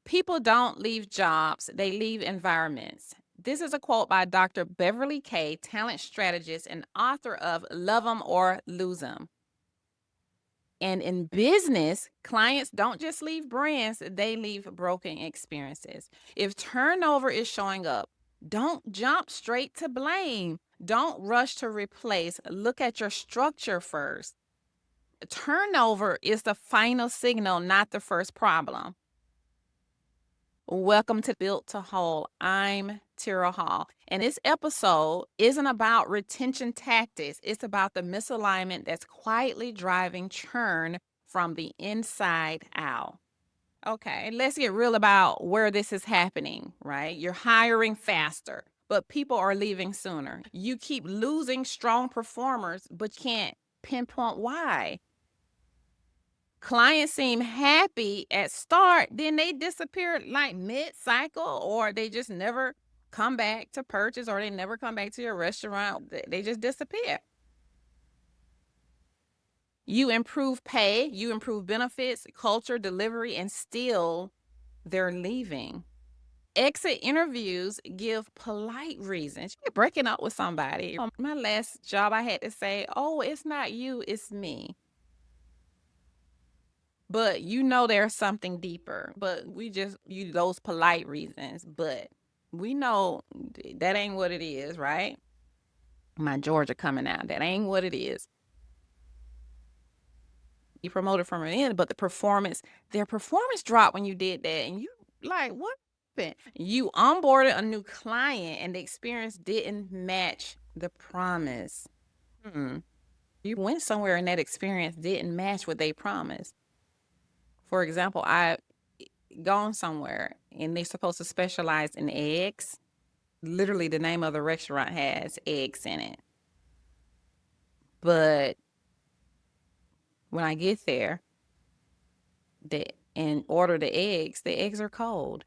People don't leave jobs, they leave environments. This is a quote by Dr. Beverly Kay, talent strategist and author of Love 'em or Lose 'em. And in business, clients don't just leave brands, they leave broken experiences. If turnover is showing up, don't jump straight to blame. Don't rush to replace. Look at your structure first. Turnover is the final signal, not the first problem. Welcome to Built to Whole. I'm Tera Hall. And this episode isn't about retention tactics, it's about the misalignment that's quietly driving churn from the inside out. Okay, let's get real about where this is happening, right? You're hiring faster, but people are leaving sooner. You keep losing strong performers, but can't pinpoint why. Clients seem happy at start, then they disappear like mid-cycle, or they just never come back to purchase, or they never come back to your restaurant. They just disappear. You improve pay, you improve benefits, culture, delivery, and still they're leaving. Exit interviews give polite reasons. You're breaking up with somebody. On my last job, I had to say, "Oh, it's not you, it's me." But you know there's something deeper. But we just use those polite reasons. But we know that ain't what it is, right? My Georgia coming out. That ain't what it is. You promoted from within, but their performance dropped when you did that. And you like, what happened? You onboarded a new client and the experience didn't match the promise. You went somewhere and that experience didn't match what they promised. For example, I gone somewhere and they're supposed to specialize in eggs. Literally, the name of the restaurant has eggs in it. But when I get there, and order the eggs are cold.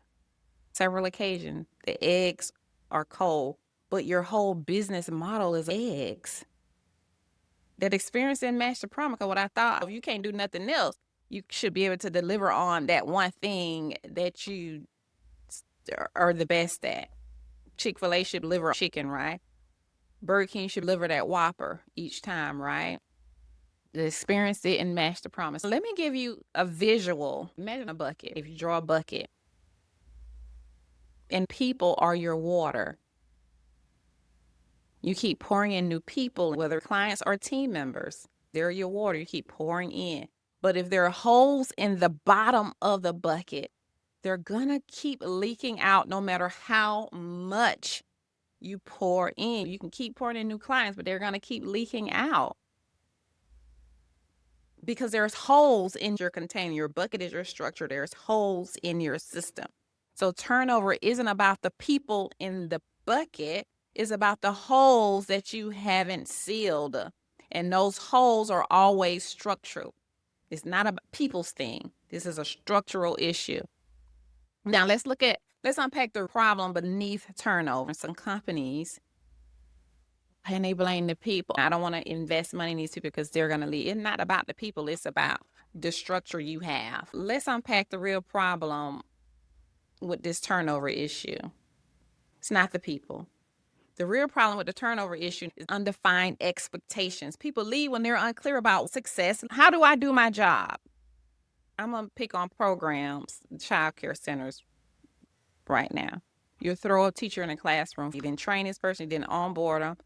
Several occasions, the eggs are cold, but your whole business model is eggs. That experience didn't match the promise. What I thought, if you can't do nothing else, you should be able to deliver on that one thing that you are the best at. Chick-fil-A should deliver chicken, right? Burger King should deliver that Whopper each time, right? The experience didn't match the promise. Let me give you a visual. Imagine a bucket. If you draw a bucket, and people are your water. You keep pouring in new people, whether clients or team members. They're your water. You keep pouring in. But if there are holes in the bottom of the bucket, they're going to keep leaking out no matter how much you pour in. You can keep pouring in new clients, but they're going to keep leaking out because there's holes in your container. Your bucket is your structure. There's holes in your system. So turnover isn't about the people in the bucket. It's about the holes that you haven't sealed. And those holes are always structural. It's not a people's thing. This is a structural issue. Now let's unpack the problem beneath turnover. Some companies, and they blame the people. I don't want to invest money in these people because they're going to leave. It's not about the people. It's about the structure you have. Let's unpack the real problem with this turnover issue. It's not the people. The real problem with the turnover issue is undefined expectations. People leave when they're unclear about success. How do I do my job? I'm going to pick on programs, child care centers right now. You throw a teacher in a classroom. You didn't train this person, you didn't onboard them,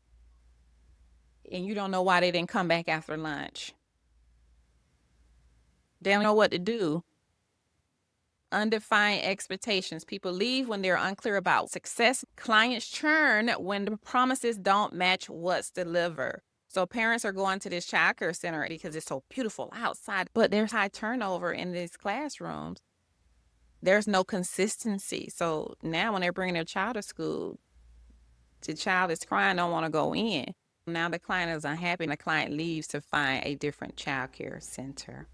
and you don't know why they didn't come back after lunch. They don't know what to do. Undefined expectations. People leave when they're unclear about success. Clients churn when the promises don't match what's delivered. So parents are going to this child care center because it's so beautiful outside, but there's high turnover in these classrooms. There's no consistency. So now when they're bringing their child to school, the child is crying, don't want to go in. Now the client is unhappy and the client leaves to find a different child care center.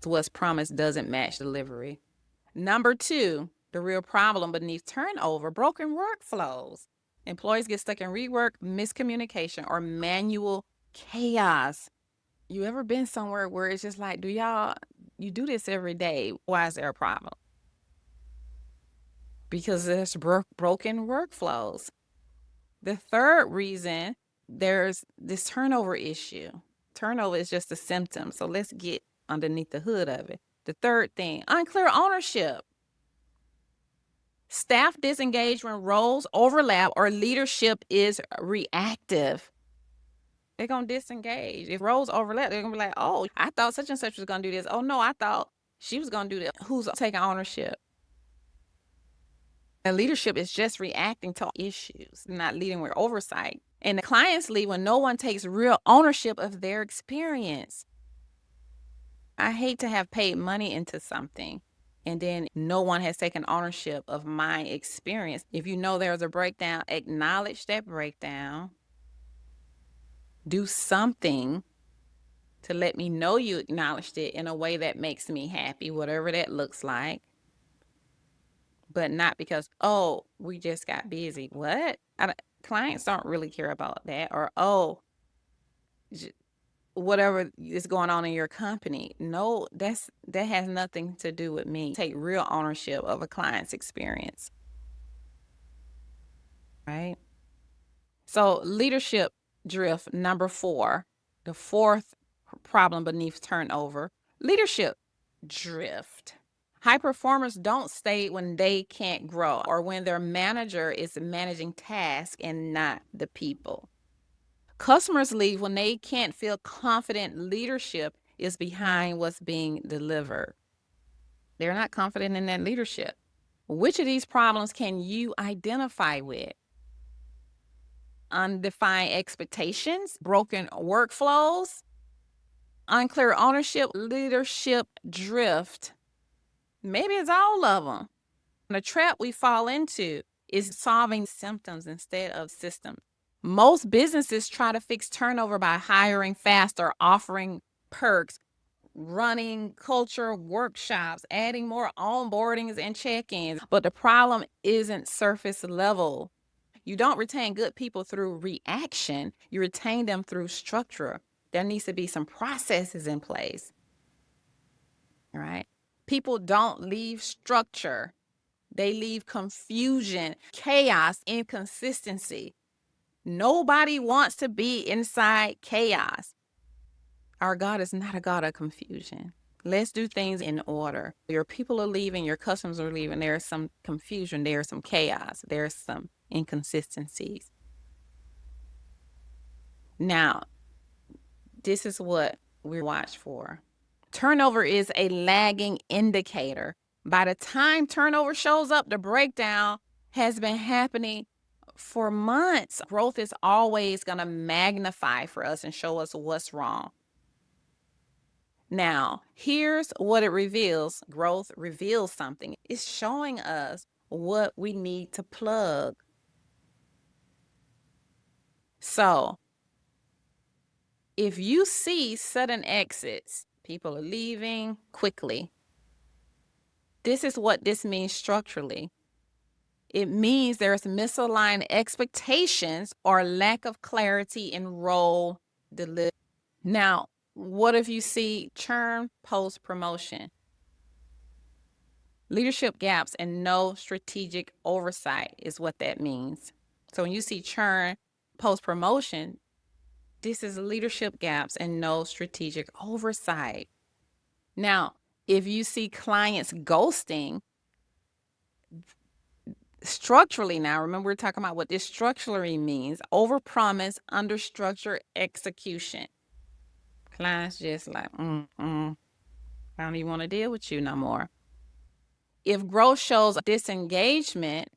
So what's promised doesn't match delivery. Number 2, the real problem beneath turnover, broken workflows. Employees get stuck in rework, miscommunication, or manual chaos. You ever been somewhere where it's just like, you do this every day? Why is there a problem? because there's broken workflows. The third reason, there's this turnover issue. Turnover is just a symptom. So let's get underneath the hood of it. The third thing, unclear ownership. Staff disengage when roles overlap or leadership is reactive. They're going to disengage. If roles overlap, they're going to be like, oh, I thought such and such was going to do this. Oh, no, I thought she was going to do this. Who's taking ownership? And leadership is just reacting to issues, not leading with oversight. And the clients leave when no one takes real ownership of their experience. I hate to have paid money into something and then no one has taken ownership of my experience. If you know there's a breakdown, acknowledge that breakdown. Do something to let me know you acknowledged it in a way that makes me happy, whatever that looks like. But not because, oh, we just got busy. What? Clients don't really care about that. Or, oh, whatever is going on in your company. No, that has nothing to do with me. Take real ownership of a client's experience. Right? So leadership drift, number 4, the fourth problem beneath turnover, leadership drift. High performers don't stay when they can't grow or when their manager is managing tasks and not the people. Customers leave when they can't feel confident leadership is behind what's being delivered. They're not confident in that leadership. Which of these problems can you identify with? Undefined expectations, broken workflows, unclear ownership, leadership drift. Maybe it's all of them. The trap we fall into is solving symptoms instead of systems. Most businesses try to fix turnover by hiring faster, offering perks, running culture workshops, adding more onboardings and check-ins. But the problem isn't surface level. You don't retain good people through reaction. You retain them through structure. There needs to be some processes in place. All right. People don't leave structure. They leave confusion, chaos, inconsistency. Nobody wants to be inside chaos. Our God is not a God of confusion. Let's do things in order. Your people are leaving, your customers are leaving. There's some confusion, there's some chaos, there's some inconsistencies. Now, this is what we watch for. Turnover is a lagging indicator. By the time turnover shows up, the breakdown has been happening for months. Growth is always going to magnify for us and show us what's wrong. Now, here's what it reveals. Growth reveals something. It's showing us what we need to plug. So, if you see sudden exits, people are leaving quickly, this is what this means structurally. It means there's misaligned expectations or lack of clarity in role delivery. Now, what if you see churn post promotion? Leadership gaps and no strategic oversight is what that means. So when you see churn post promotion, this is leadership gaps and no strategic oversight. Now, if you see clients ghosting, structurally, now remember we're talking about what this structurally means: overpromise, understructure, execution. Clients just like, I don't even want to deal with you no more. If growth shows disengagement,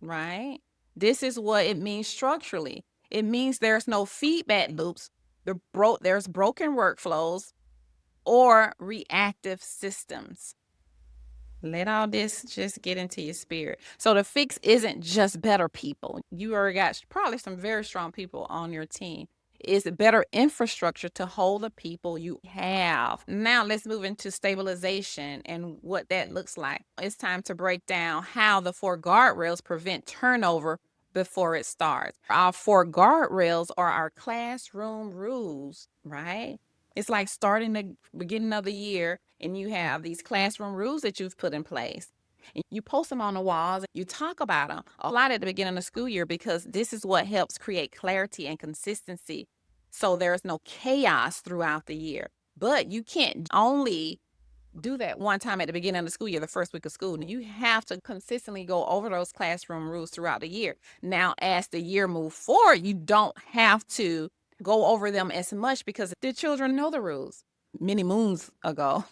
right? This is what it means structurally. It means there's no feedback loops, there's broken workflows or reactive systems. Let all this just get into your spirit. So the fix isn't just better people. You already got probably some very strong people on your team. It's better infrastructure to hold the people you have. Now let's move into stabilization and what that looks like. It's time to break down how the 4 guardrails prevent turnover before it starts. Our 4 guardrails are our classroom rules, right? It's like starting the beginning of the year and you have these classroom rules that you've put in place. And you post them on the walls, you talk about them a lot at the beginning of the school year, because this is what helps create clarity and consistency, so there's no chaos throughout the year. But you can't only do that one time at the beginning of the school year, the first week of school. You have to consistently go over those classroom rules throughout the year. Now, as the year moves forward, you don't have to go over them as much because the children know the rules. Many moons ago,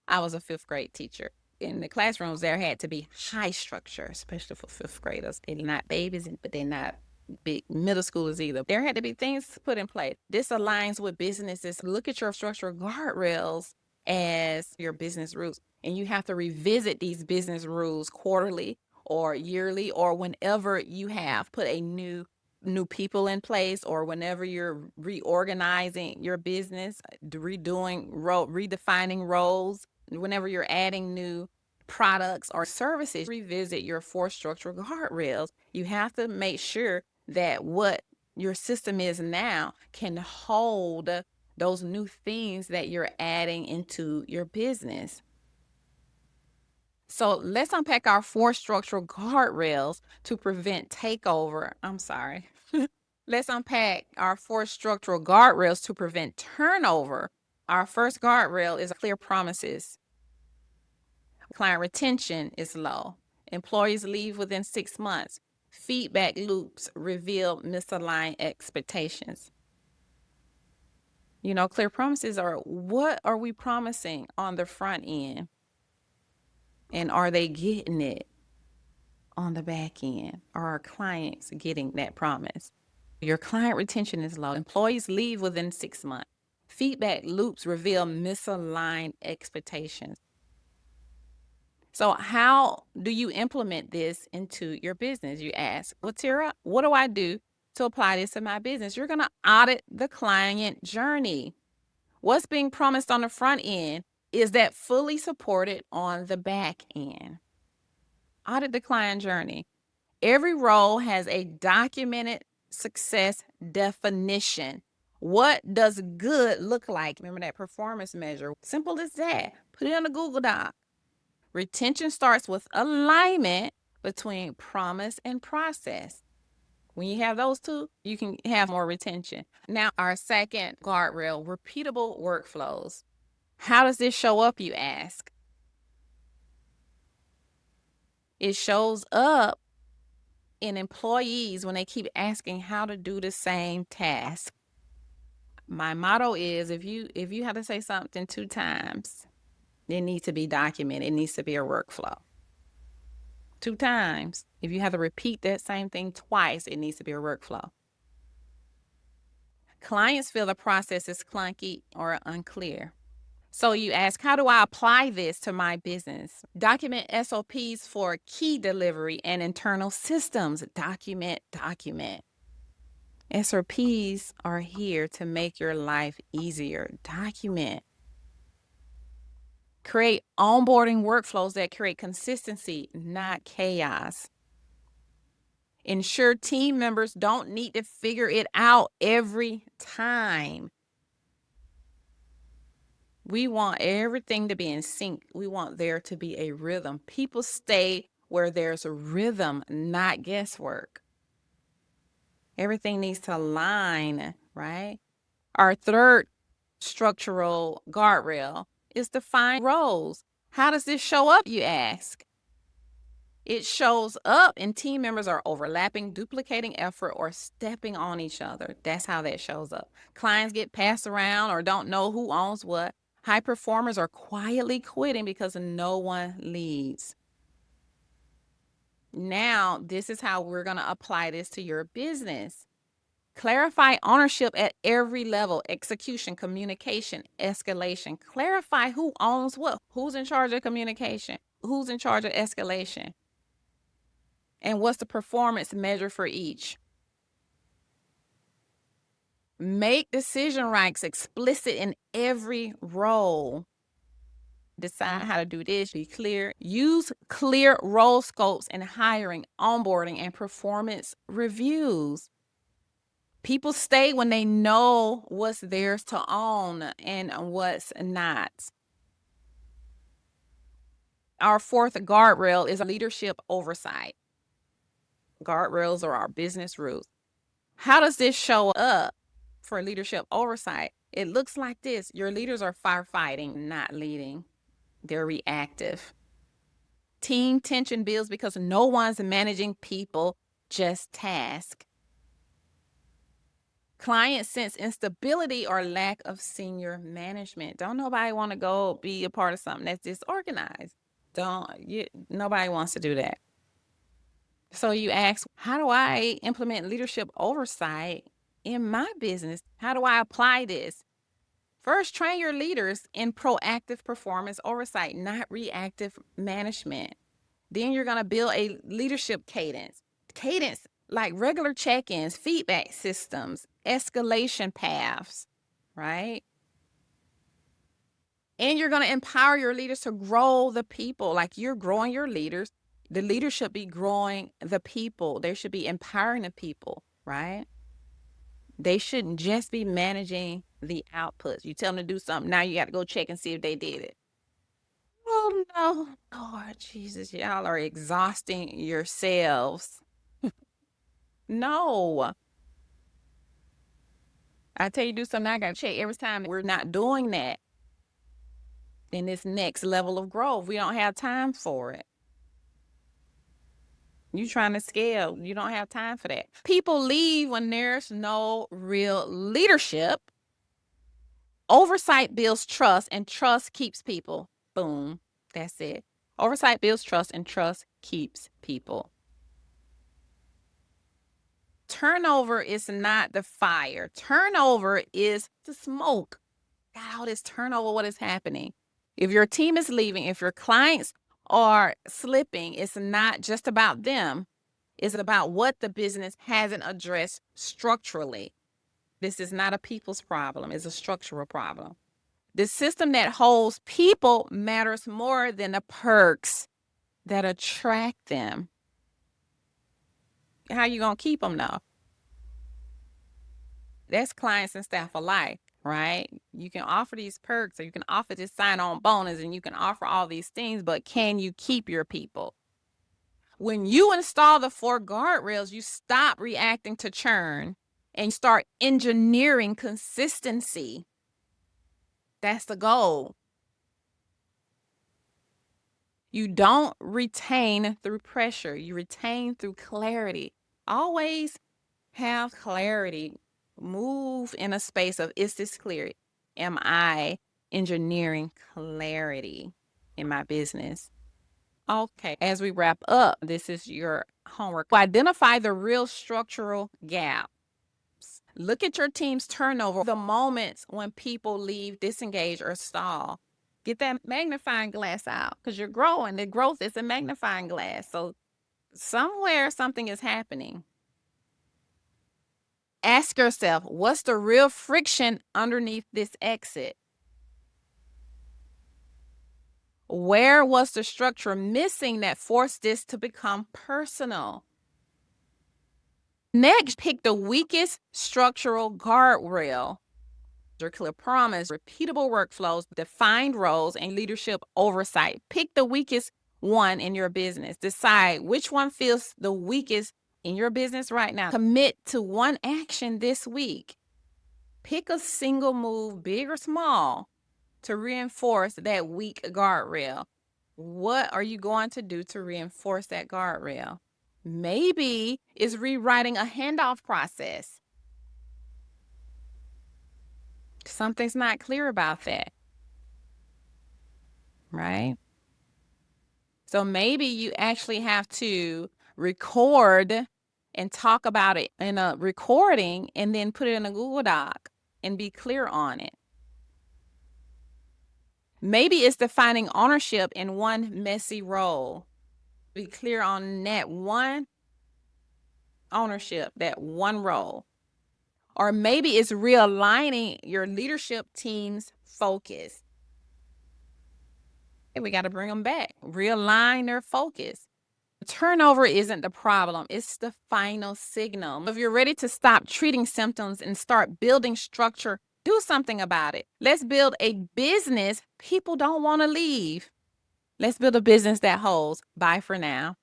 I was a fifth grade teacher. In the classrooms, there had to be high structure, especially for fifth graders. They're not babies, but they're not big middle schoolers either. There had to be things put in place. This aligns with businesses. Look at your structural guardrails as your business rules, and you have to revisit these business rules quarterly or yearly, or whenever you have put a new people in place, or whenever you're reorganizing your business, redefining roles, whenever you're adding new products or services. Revisit your 4 structural guardrails. You have to make sure that what your system is now can hold those new things that you're adding into your business. So let's unpack our 4 structural guardrails to prevent takeover. Let's unpack our 4 structural guardrails to prevent turnover. Our first guardrail is clear promises. Client retention is low. Employees leave within 6 months. Feedback loops reveal misaligned expectations. Clear promises are, what are we promising on the front end? And are they getting it on the back end? Are our clients getting that promise? Your client retention is low. Employees leave within 6 months. Feedback loops reveal misaligned expectations. So how do you implement this into your business? You ask, well, Tera, what do I do to apply this to my business? You're going to audit the client journey. What's being promised on the front end, is that fully supported on the back end? Audit the client journey. Every role has a documented success definition. What does good look like? Remember that performance measure. Simple as that. Put it on a Google Doc. Retention starts with alignment between promise and process. When you have those two, you can have more retention. Now, our second guardrail, repeatable workflows. How does this show up, you ask? It shows up in employees when they keep asking how to do the same task. My motto is, if you have to say something 2 times, it needs to be documented. It needs to be a workflow. 2 times. If you have to repeat that same thing twice, it needs to be a workflow. Clients feel the process is clunky or unclear. So you ask, how do I apply this to my business? Document SOPs for key delivery and internal systems. Document. SOPs are here to make your life easier. Document. Create onboarding workflows that create consistency, not chaos. Ensure team members don't need to figure it out every time. We want everything to be in sync. We want there to be a rhythm. People stay where there's a rhythm, not guesswork. Everything needs to align, right? Our third structural guardrail is define roles. How does this show up, you ask? It shows up and team members are overlapping, duplicating effort, or stepping on each other. That's how that shows up. Clients get passed around or don't know who owns what. High performers are quietly quitting because no one leads. Now, this is how we're going to apply this to your business. Clarify ownership at every level: execution, communication, escalation. Clarify who owns what, who's in charge of communication, who's in charge of escalation, and what's the performance measure for each. Make decision rights explicit in every role. Decide how to do this, be clear. Use clear role scopes in hiring, onboarding, and performance reviews. People stay when they know what's theirs to own and what's not. Our fourth guardrail is leadership oversight. Guardrails are our business rules. How does this show up for leadership oversight? It looks like this. Your leaders are firefighting, not leading. They're reactive. Team tension builds because no one's managing people, just task. Clients sense instability or lack of senior management. Don't nobody want to go be a part of something that's disorganized. Nobody wants to do that. So you ask, how do I implement leadership oversight in my business? How do I apply this? First, train your leaders in proactive performance oversight, not reactive management. Then you're going to build a leadership cadence. Cadence like regular check-ins, feedback systems, escalation paths, right? And you're going to empower your leaders to grow the people. Like you're growing your leaders. The leaders should be growing the people. They should be empowering the people, right? They shouldn't just be managing the outputs. You tell them to do something, now you got to go check and see if they did it. Oh no, Lord Jesus, y'all are exhausting yourselves. No. I tell you do something, I got to check every time. We're not doing that. In this next level of growth, we don't have time for it. You trying to scale, you don't have time for that. People leave when there's no real leadership. Oversight builds trust, and trust keeps people. Boom. That's it. Oversight builds trust, and trust keeps people. Turnover is not the fire. Turnover is the smoke. Got all this turnover, what is happening? If your team is leaving, if your clients are slipping, it's not just about them. It's about what the business hasn't addressed structurally. This is not a people's problem. It's a structural problem. The system that holds people matters more than the perks that attract them. How you going to keep them though? That's clients and staff alike, right? You can offer these perks, or you can offer this sign-on bonus, and you can offer all these things, but can you keep your people? When you install the 4 guardrails, you stop reacting to churn and start engineering consistency. That's the goal. You don't retain through pressure. You retain through clarity. Always have clarity. Move in a space of, is this clear? Am I engineering clarity in my business? Okay, as we wrap up, this is your homework. Identify the real structural gaps. Look at your team's turnover, the moments when people leave, disengage, or stall. Get that magnifying glass out because you're growing. The growth is a magnifying glass. So somewhere something is happening. Ask yourself, what's the real friction underneath this exit? Where was the structure missing that forced this to become personal? Next, pick the weakest structural guardrail. Your clear promise, repeatable workflows, defined roles, and leadership oversight. Pick the weakest one in your business. Decide which one feels the weakest in your business right now. Commit to one action this week. Pick a single move, big or small, to reinforce that weak guardrail. What are you going to do to reinforce that guardrail? Maybe it's rewriting a handoff process. Something's not clear about that, right? So maybe you actually have to record and talk about it in a recording and then put it in a Google Doc and be clear on it. Maybe it's defining ownership in one messy role. Be clear on that one ownership, that one role. Or maybe it's realigning your leadership team's focus. We got to bring them back, realign their focus. Turnover isn't the problem, it's the final signal. If you're ready to stop treating symptoms and start building structure, do something about it. Let's build a business people don't want to leave. Let's build a business that holds. Bye for now.